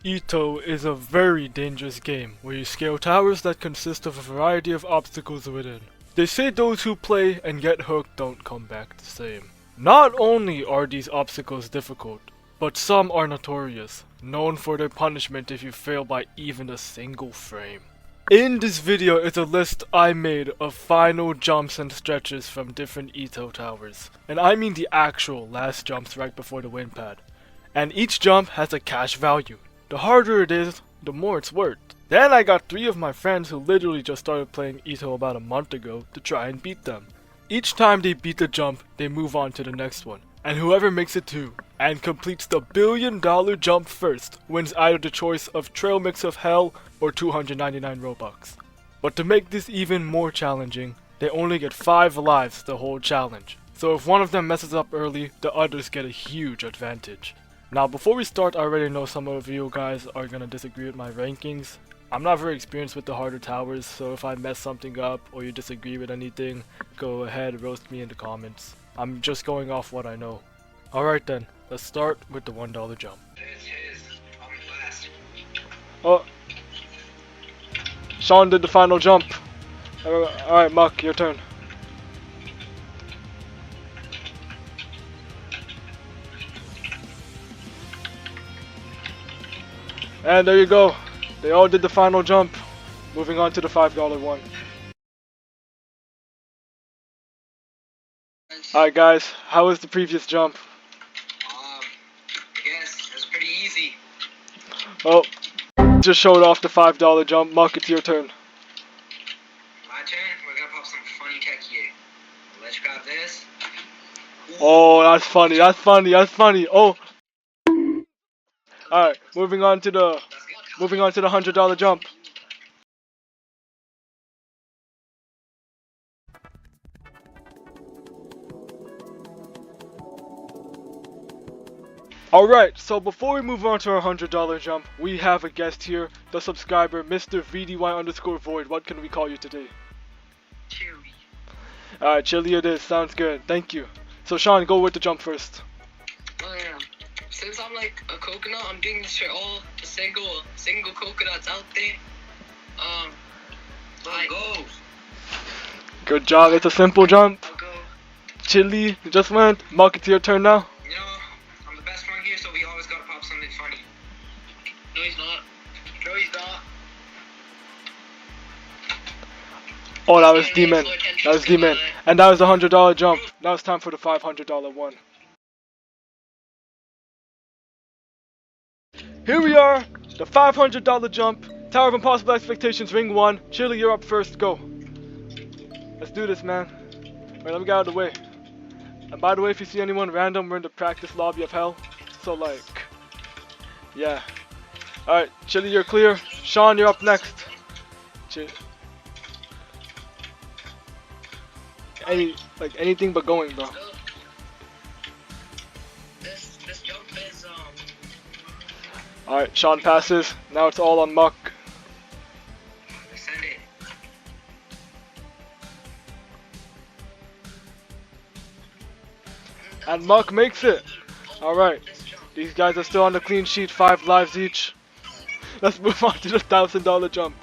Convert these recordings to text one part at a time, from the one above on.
EToH is a very dangerous game where you scale towers that consist of a variety of obstacles within. They say those who play and get hooked don't come back the same. Not only are these obstacles difficult, but some are notorious, known for their punishment if you fail by even a single frame. In this video is a list I made of final jumps and stretches from different EToH towers. And I mean the actual last jumps right before the wind pad. And each jump has a cash value. The harder it is, the more it's worth. Then I got 3 of my friends who literally just started playing EToH about a month ago to try and beat them. Each time they beat the jump, they move on to the next one. And whoever makes it to and completes the $1 billion jump first wins either the choice of Trail Mix of Hell or 299 Robux. But to make this even more challenging, they only get 5 lives the whole challenge. So if one of them messes up early, the others get a huge advantage. Now before we start, I already know some of you guys are gonna disagree with my rankings. I'm not very experienced with the harder towers, so if I mess something up or you disagree with anything, go ahead, roast me in the comments. I'm just going off what I know. Alright then, let's start with the $1 jump. Oh, Sean did the final jump. Alright, Mukh, your turn. And there you go. They all did the final jump. Moving on to the $5 one. Alright guys, how was the previous jump? I guess it was pretty easy. Oh, just showed off the $5 jump. Mukh, it's your turn. My turn? We're gonna pop some funny tech here. Let's grab this. Oh, that's funny, that's funny, that's funny. Oh. Alright, moving on to the $100 jump. Alright, so before we move on to our $100 jump, we have a guest here, the subscriber, Mr. VDY_Void. What can we call you today? Chili. Alright, Chili it is, sounds good, thank you. So Sean, go with the jump first. Oh yeah. Since I'm like a coconut, I'm doing this for all the single coconuts out there. I'll go. Good job, it's a simple jump. I'll go. Chili, you just went. Mukh, it's your turn now. You know, I'm the best one here, so we always gotta pop something funny. No, he's not. No, he's not. Oh, that was D-Man. That was D-Man. And that was the $100 jump. Now it's time for the $500 one. Here we are, the $500 jump. Tower of Impossible Expectations, ring 1. Chili, you're up first, go. Let's do this, man. Wait, let me get out of the way. And by the way, if you see anyone random, we're in the practice lobby of hell. So like, yeah. Alright, Chili, you're clear. Sean, you're up next. Anything but going, bro. This jump is Alright, Sean passes. Now it's all on Mukh. send it. And Mukh makes it. Alright, these guys are still on the clean sheet, 5 lives each. Let's move on to the $1,000 jump.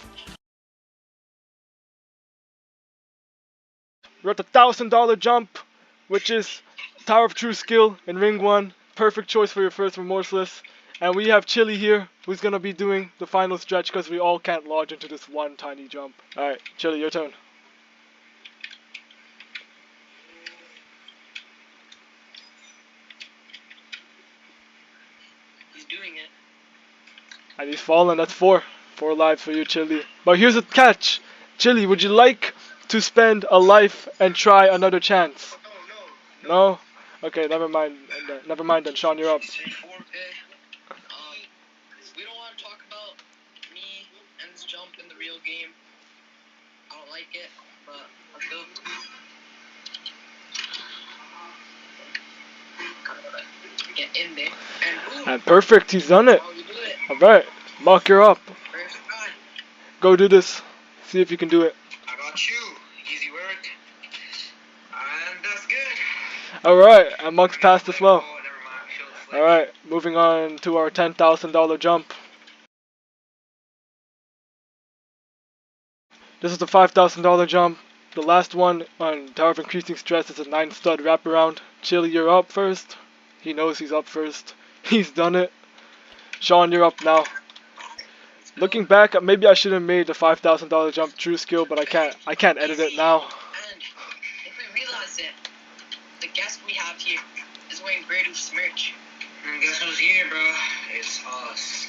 We're at the $1,000 jump, which is Tower of True Skill in ring 1. Perfect choice for your first Remorseless. And we have Chili here, who's gonna be doing the final stretch because we all can't lodge into this one tiny jump. Alright, Chili, your turn. He's doing it. And he's fallen, that's 4. 4 lives for you, Chili. But here's a catch. Chili, would you like to spend a life and try another chance? Oh, no. No? Okay, never mind. Never mind then, Sean, you're up. We don't want to talk about me and this jump in the real game. I don't like it, but let's go. Get in there. And boom. And perfect, he's done it. How you do it? Alright, Mukh, you're up. First try. Go do this. See if you can do it. I got you. Easy work. And that's good. Alright, and Mukh's passed as well. Oh, never mind. Show the flick. Alright, moving on to our $10,000 jump. This is the $5,000 jump. The last one on Tower of Increasing Stress is a 9-stud wraparound. Chili, you're up first. He knows he's up first. He's done it. Sean, you're up now. Looking back, maybe I should have made the $5,000 jump true skill, but I can't edit it now. And if we realize it, the guest we have here is wearing Brady's merch. And guess who's here, bro? It's us.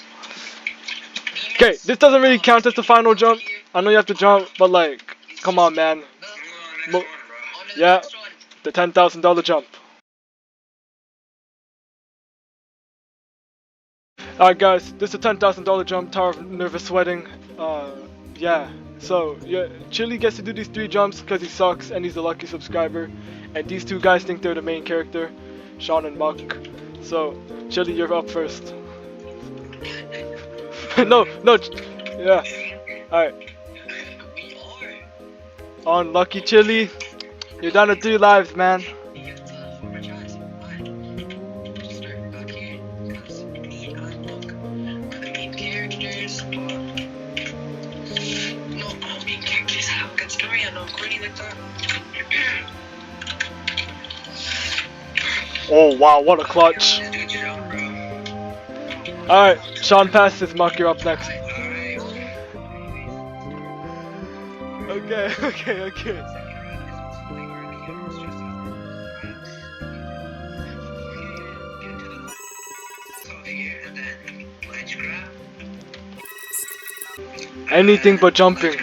Okay, this doesn't really count as the final jump. I know you have to jump, but like, come on, man. Yeah, the $10,000 jump. Alright guys, this is a $10,000 jump, Tower of Nervous Sweating. Yeah, so yeah, Chili gets to do these 3 jumps because he sucks and he's a lucky subscriber. And these 2 guys think they're the main character, Sean and Mukh. So, Chili, you're up first. no, yeah. Alright. On Lucky Chili, you're down to 3 lives, man. Oh wow, what a clutch. Alright, Sean passes, Mukh, you're up next. Okay. Anything but jumping.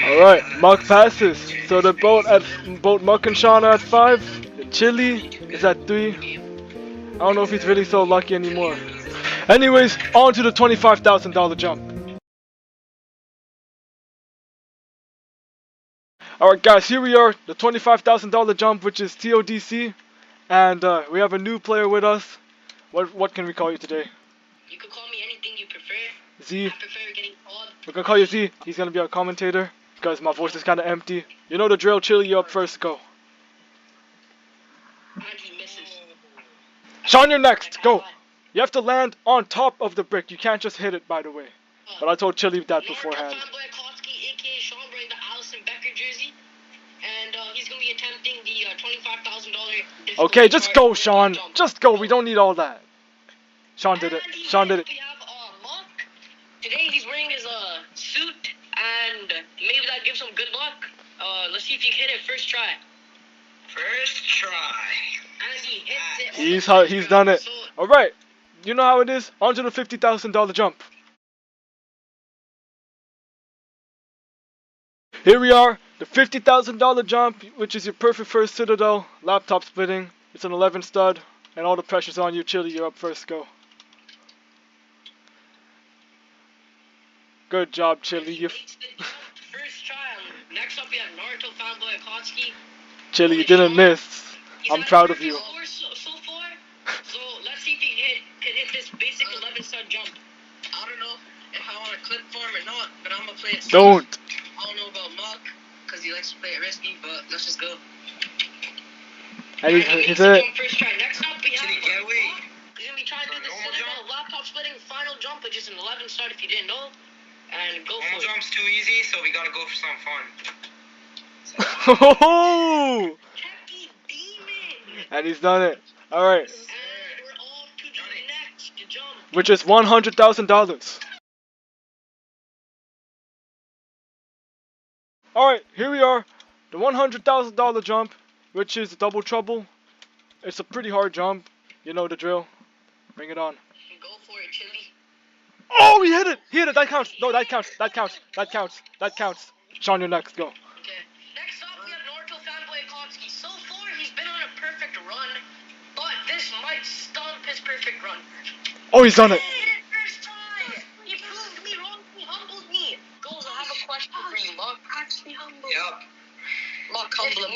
Alright, Mukh passes. So the both Mukh and Sean are at 5. Chili is at 3. I don't know if he's really so lucky anymore. Anyways, on to the $25,000 jump. Alright guys, here we are, the $25,000 jump, which is TODC. And we have a new player with us. What can we call you today? You can call me anything you prefer. Z. I prefer getting called. We're gonna call you Z. He's gonna be our commentator. Because my voice is kinda empty. You know the drill, Chili, you up first, go. And he misses. Sean, you're next, go. You have to land on top of the brick. You can't just hit it, by the way. But I told Chili that beforehand. AKA Sean, wearing the Allison Becker jersey. And he's gonna be attempting the $25,000. Okay, just go, Sean. Just go. We don't need all that. Sean did it. Sean did it. We have Mukh. Today he's wearing his suit, and maybe that gives him good luck. Let's see if you can hit it first try. First try. And he hits it. He's done it. All right. You know how it is. On to the $50,000 jump. Here we are, the $50,000 jump, which is your perfect first citadel, laptop splitting. It's an 11 stud, and all the pressure's on you. Chili, you're up first, go. Good job, Chili. First try. Next up, we have Naruto fanboy Akatsuki. Chili, you didn't miss. I'm proud of you. So far, so let's see if he can hit this basic 11 stud jump. I don't know if I want to clip for him or not, but I'm gonna play it. Don't. I don't know about Mukh, because he likes to play it risky, but let's just go. And he's it. First try. Next up, we have He's gonna be trying to do the citadel laptop splitting final jump, which is an 11 start if you didn't know. And go for it. Normal jump's too easy, so we gotta go for some fun. Oh! And he's done it. Alright. And we're off to the next jump. Which is $100,000. Alright, here we are. The $100,000 jump, which is double trouble. It's a pretty hard jump. You know the drill. Bring it on. Go for it, Chili. Oh, he hit it! He hit it! That counts! No, that counts! That counts! That counts! That counts! Sean, you're next. Go. Okay. Next up, we have Naruto fanboy Akatsuki. So far, he's been on a perfect run, but this might stump his perfect run. Oh, he's done it! First try! He proved me wrong. He humbled me. Goals, I have a question for you, Mukh. Actually humble. Yep. Mukh, humble him.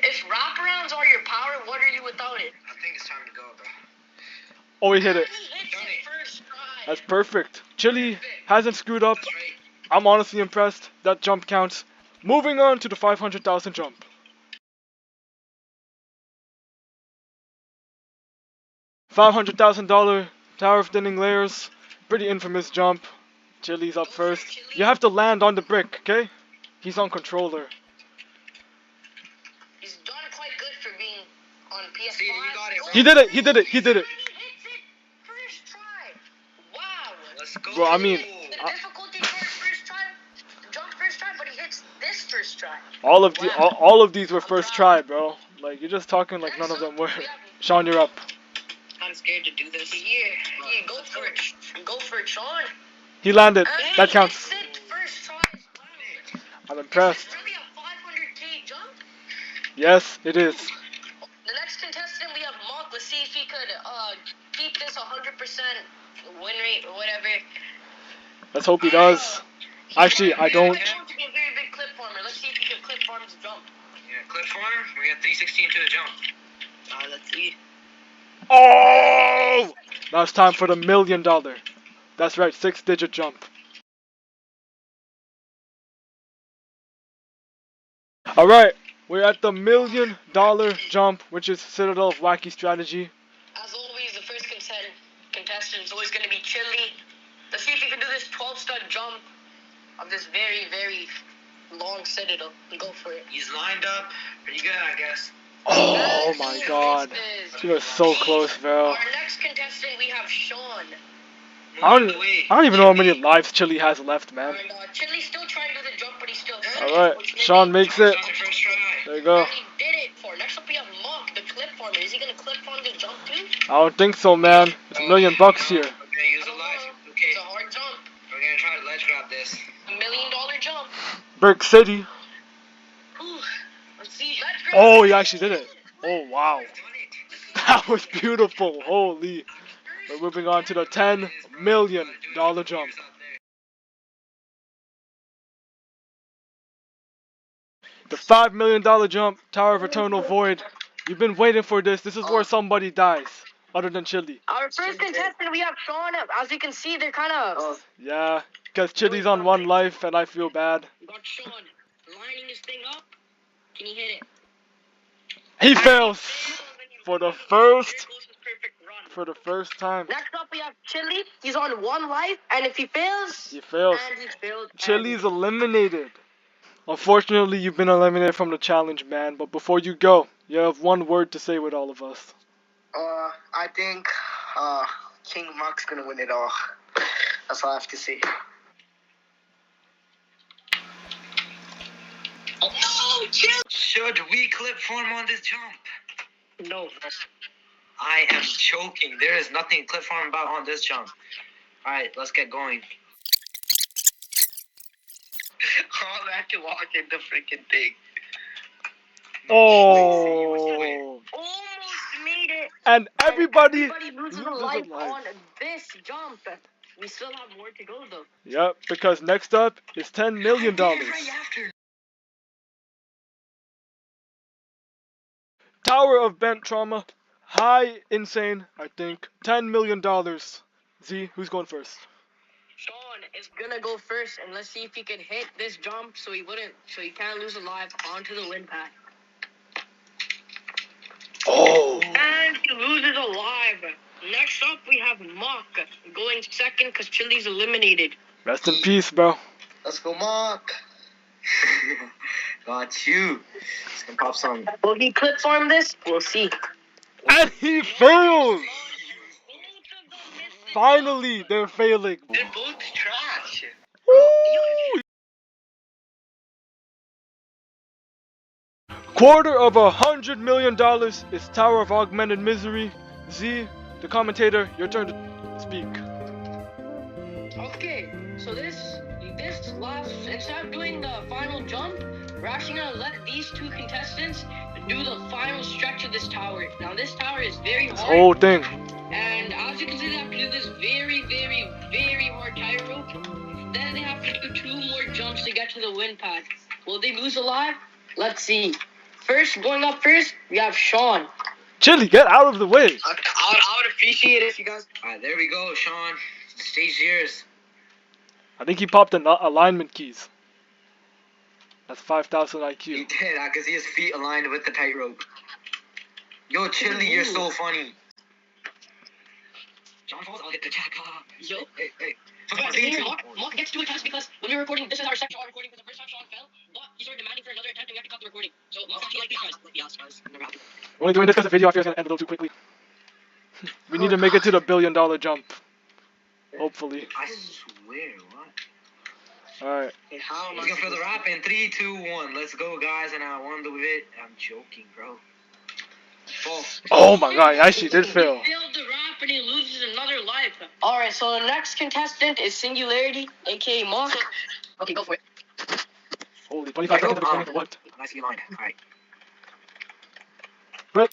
If wraparounds are your power, what are you without it? I think it's time to go, bro. Oh, he hit it. He hits it first try. That's perfect. Chili hasn't screwed up. I'm honestly impressed. That jump counts. Moving on to the $500,000 jump. $500,000 Tower of Thinning Layers. pretty infamous jump. Chili's up first. You have to land on the brick, okay? He's on controller. He's done quite good for being on PS5. See, you got it, bro. He did it, he did it, he did it. He hits it first try. Wow. Let's go. Bro, I mean, The difficulty for his first try, the jump first try, but he hits this first try. all of these were I'm first proud. try, bro. Like, you're just talking like none of them were. We have- Sean, you're up. I'm scared to do this. Yeah, go for it. Go for it, Sean. He landed. And That he counts. hits it first try as well. I'm impressed. Is this really a 500k jump? Yes, it is. The next contestant, we have Mukh. Let's see if he could keep this 100% win rate or whatever. Let's hope he does. Actually, I don't. He's going to be a very big clip farmer. Let's see if he can clip farm his jump. Yeah, clip farm. We got 316 to the jump. Let's see. Oh! Now it's time for the $1 million. That's right, 6-digit jump. Alright, we're at the $1 million jump, which is Citadel of Wacky Strategy. As always, the first contestant is always going to be Chili. Let's see if he can do this 12-stud jump of this very, very long Citadel. Go for it. He's lined up. Pretty good, I guess. Oh my god. He was so close, bro. Our next contestant, we have Sean. I don't even know how many lives Chili has left, man. And Chili's still trying to do the jump, but he's still... Alright, Sean makes it. On the first try. There you go. And he did it. Next up, we have Mukh, the clip farmer. Is he going to clip farm the jump too? I don't think so, man. It's $1 million here. We're gonna use a life. Okay, It's a hard jump. we're gonna try to ledge grab this. $1 million jump. Brick City. Ooh, let's see. Let's go. Oh, he actually did it. Oh, wow. Done it. That was beautiful. Holy. We're moving on to the $10 million jump. The $5 million jump, Tower of Eternal Void. You've been waiting for this. This is where somebody dies, other than Chili. Our first contestant, we have Sean. As you can see, they're kind of... Yeah, because Chili's on 1 life, and I feel bad. We got Sean lining this thing up. Can he hit it? He fails for the first There goes his perfect run. for the first time. Next up, we have Chili. He's on 1 life, and if he fails... He fails. And he failed. Chili's eliminated. Unfortunately, you've been eliminated from the challenge, man. But before you go, you have 1 word to say with all of us. I think King Mukh's gonna win it all. That's all I have to say. Oh, no, Chili! Should we clip farm on this jump? No. I am choking. There is nothing clip farm about on this jump. Alright, let's get going. All I had to walk in the freaking thing. Oh, Almost made it. and everybody loses loses a a life life. on this jump. We still have more to go though. Yep, because next up is $10 million. Right after. Tower of Bent Trauma. High Insane, I think. $10 million. Z, who's going first? Sean is gonna go first, and let's see if he can hit this jump so he can't lose a life onto the win pad. Oh. And he loses a life. Next up, we have Mukh going second because Chili's eliminated. Rest in peace, bro. Let's go, Mukh. Got you. Just gonna pop some. Will he clip farm this? We'll see. And he fails! Finally, they're failing. They're both trash. Woo! $250 million is Tower of Augmented Misery. Z, the commentator, your turn to speak. Okay, so instead of doing the final jump, we're actually gonna let these 2 contestants do the final stretch of this tower. Now this tower is very hard. Whole thing. And as you can see, they have to do this very, very, very hard tightrope. Then they have to do 2 more jumps to get to the win pad. Will they lose alive? Let's see. Going up first, we have Sean. Chili, get out of the way. I would appreciate it if you guys. Alright, there we go, Sean. Stage yours. I think he popped the alignment keys. That's 5,000 IQ. He did. I can see his feet aligned with the tightrope. Yo, Chili, you're so funny. Sean falls, I'll hit the jack. Yo. Hey. But here, Mukh gets to attempt because when we're recording, this is our second Sean recording because the first time Sean fell, but he started demanding for another attempt and we have to cut the recording. So Mukh actually like these guys. Yes, guys. Never happened. We're only doing this because the video I feel is gonna end a little too quickly. We need to make it to the $1 billion jump. Hopefully. I swear, what? Alright. Hey, how am Let's go for the rap in 3, 2, 1. Let's go, guys, and I won the bit. I'm joking, bro. Oh my god, I actually did fail. He failed the rap and he loses another life. Alright, so the next contestant is Singularity, aka Mukh. Okay, go for it. Holy, 25 seconds of explaining for what? Nice line. Alright. But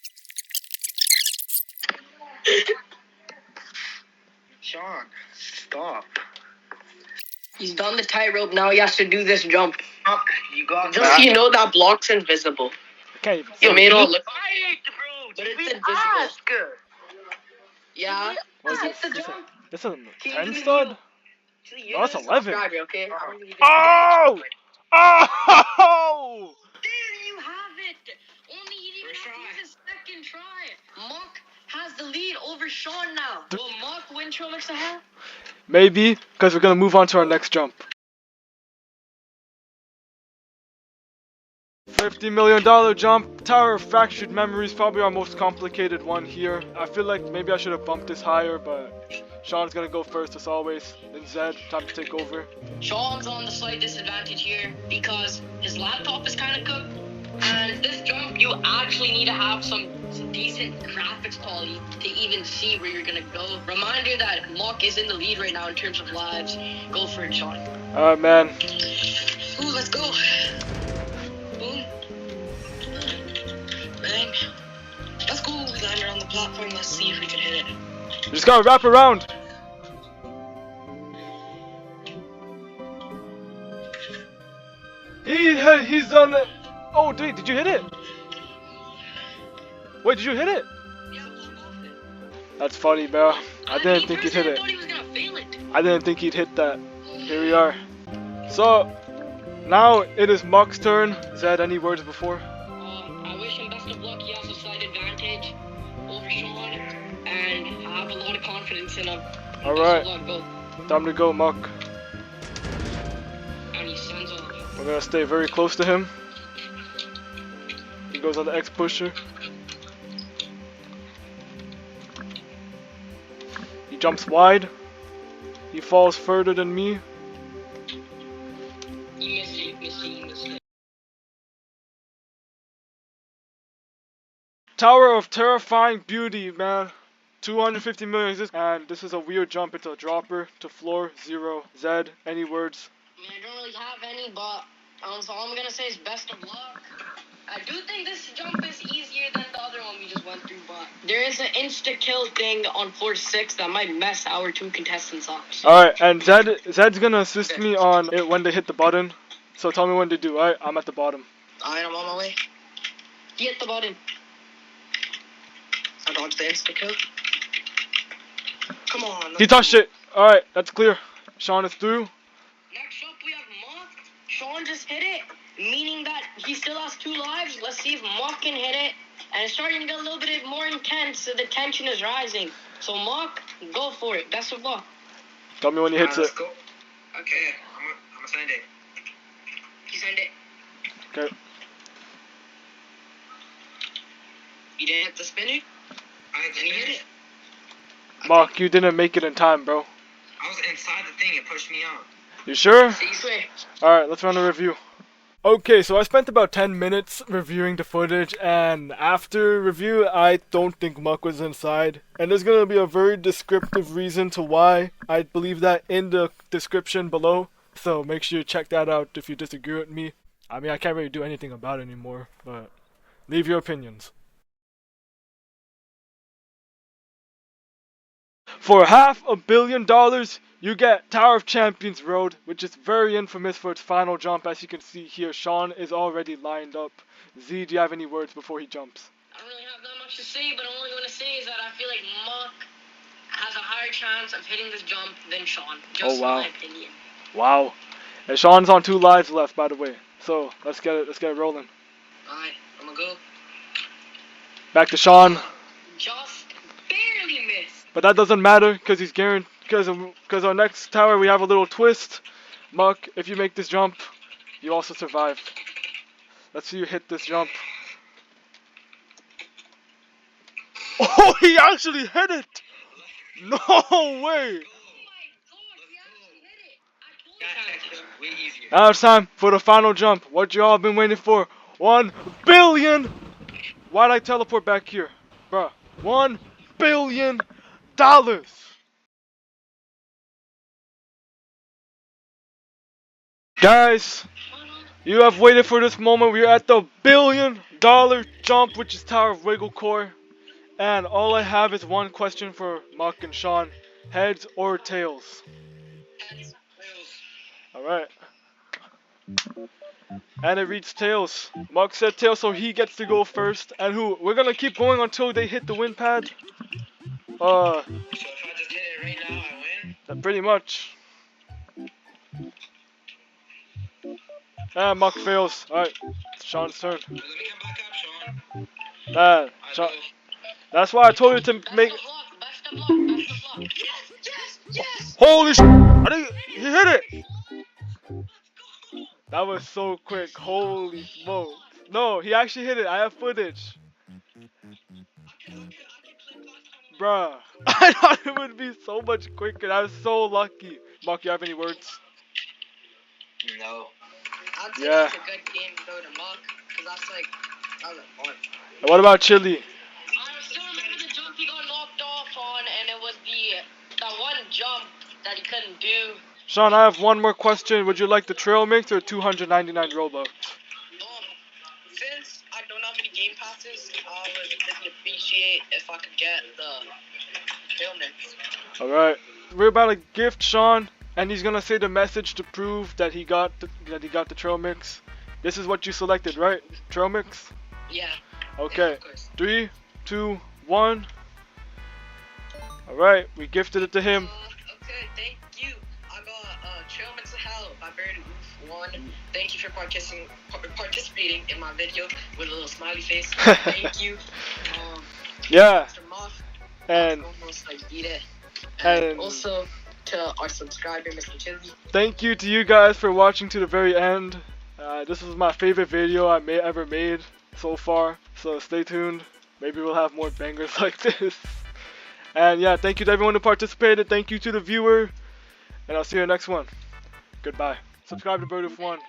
Sean, stop. He's done the tightrope, now he has to do this jump. Mukh, you got Just so you know, that block's invisible. can't even You see. made it all look, bro. but it's invisible. Yeah. What is Hit this? the jump. This is a 10 stud? Oh, that's 11. Subscriber, okay? Oh! Oh! There you have it. Only he didn't First have to try. use his second try. Mukh has the lead over Sean now. Will Mukh win Trolix ahead? Maybe, because we're gonna move on to our next jump. $50 million jump. Tower of Fractured Memories, probably our most complicated one here. I feel like maybe I should have bumped this higher, but Sean's gonna go first as always. Then Zed, time to take over. Sean's on the slight disadvantage here because his laptop is kind of cooked. And this jump, you actually need to have some decent graphics quality to even see where you're gonna go. Reminder that Mukh is in the lead right now in terms of lives. Go for it, Sean. Alright, man. Ooh, let's go. Boom. Bang. Let's go. We landed on the platform. Let's see if we can hit it. You just gotta wrap around. He's done it. Oh, wait, did you hit it? Wait, did you hit it? Yeah, block off it. That's funny, bro. I didn't think he'd hit I it. thought he was gonna fail it. I didn't think he'd hit that. Here we are. So, now it is Mukh's turn. Zed, any words before? I wish him best of luck. He has a slight advantage over Sean, and I have a lot of confidence in him. Alright. Best of luck, go. Time to go, Mukh. And he sends off. We're gonna stay very close to him. He goes on the X pusher. He jumps wide. He falls further than me. You missed it. Tower of Terrifying Beauty, man. 250 million exists, and this is a weird jump. It's a dropper to floor 0. Zed, any words? I mean, I don't really have any, but so all I'm gonna say is best of luck. I do think this jump is easier than the other one we just went through, but there is an insta-kill thing on floor 6 that might mess our two contestants up. So. Alright, and Zed's gonna assist me on it when they hit the button. So tell me when to do, alright? I'm at the bottom. Alright, I'm on my way. He hit the button. I dodged the insta-kill. Come on. He touched it. Alright, that's clear. Sean is through. Next up, we have Mukh. Sean just hit it, meaning that he still has 2 lives. Let's see if Mukh can hit it. And it's starting to get a little bit more intense, so the tension is rising. So Mukh, go for it. Best of luck. Tell me when he hits it. Let's go. Okay, I'm gonna send it. He sent it. Okay. You didn't hit the spinner? I had to Then you hit finish. it. Mukh, you didn't make it in time, bro. I was inside the thing. It pushed me out. You sure? See, swear. Alright, let's run a review. Okay, so I spent about 10 minutes reviewing the footage, and after review, I don't think Mukh was inside. And there's gonna be a very descriptive reason to why I believe that in the description below. So make sure you check that out if you disagree with me. I mean, I can't really do anything about it anymore, but leave your opinions. For $500 million, you get Tower of Champions Road, which is very infamous for its final jump. As you can see here, Sean is already lined up. Z, do you have any words before he jumps? I don't really have that much to say, but all I'm going to say is that I feel like Mukh has a higher chance of hitting this jump than Sean. Just wow. my opinion. Wow. And Sean's on 2 lives left, by the way. So let's get it rolling. Alright, I'm gonna go. Back to Sean. Just barely missed. But that doesn't matter because he's guaranteed. Because our next tower we have a little twist. Mukh, if you make this jump, you also survive. Let's see you hit this jump. Oh, he actually hit it! No way! Oh my god, he actually hit it. I told you. Way easier. Now it's time for the final jump. What y'all been waiting for? 1 billion! Why'd I teleport back here? Bruh. $1 billion! Guys, you have waited for this moment. We're at the $1 billion jump, which is Tower of Wiggle Core. And all I have is one question for Mukh and Shan. Heads or tails? Alright. And it reads tails. Mukh said tails, so he gets to go first. And who? We're gonna keep going until they hit the win pad. So if I just hit it right now, I win? Pretty much. And Mukh fails. Alright, it's Sean's turn. Let me come back up, Sean. Sean, that's why I told you to make. Best of luck, best of luck. Yes! Holy sh! I think he hit it. That was so quick. Holy smokes! No, he actually hit it. I have footage. Bruh, I thought it would be so much quicker. I was so lucky. Mukh, you have any words? No. I'd say Yeah. that's a good game to go to Mukh, because that was a fun. And what about Chili? I still remember the jump he got knocked off on, and it was that one jump that he couldn't do. Sean, I have one more question. Would you like the trail mix or 299 Roblox? Since I don't have any game passes, I would really appreciate if I could get the trail mix. Alright. We're about to gift Sean, and he's gonna say the message to prove that he got the trail mix. This is what you selected, right? Trail mix? Yeah. Okay. Yeah, of course. 3, 2, 1. Alright, we gifted it to him. Okay, thank you. I got Trail Mix of Hell by Bird Roof 1. Thank you for participating in my video with a little smiley face. Thank you. Yeah. Mr. Moth. And Almost like beat it. And- And also to our subscriber, Mr. Chili. thank you to you guys for watching to the very end. This was my favorite video I ever made so far. So stay tuned. Maybe we'll have more bangers like this. And yeah, thank you to everyone who participated. Thank you to the viewer. And I'll see you in the next one. Goodbye. Subscribe to Bird of One.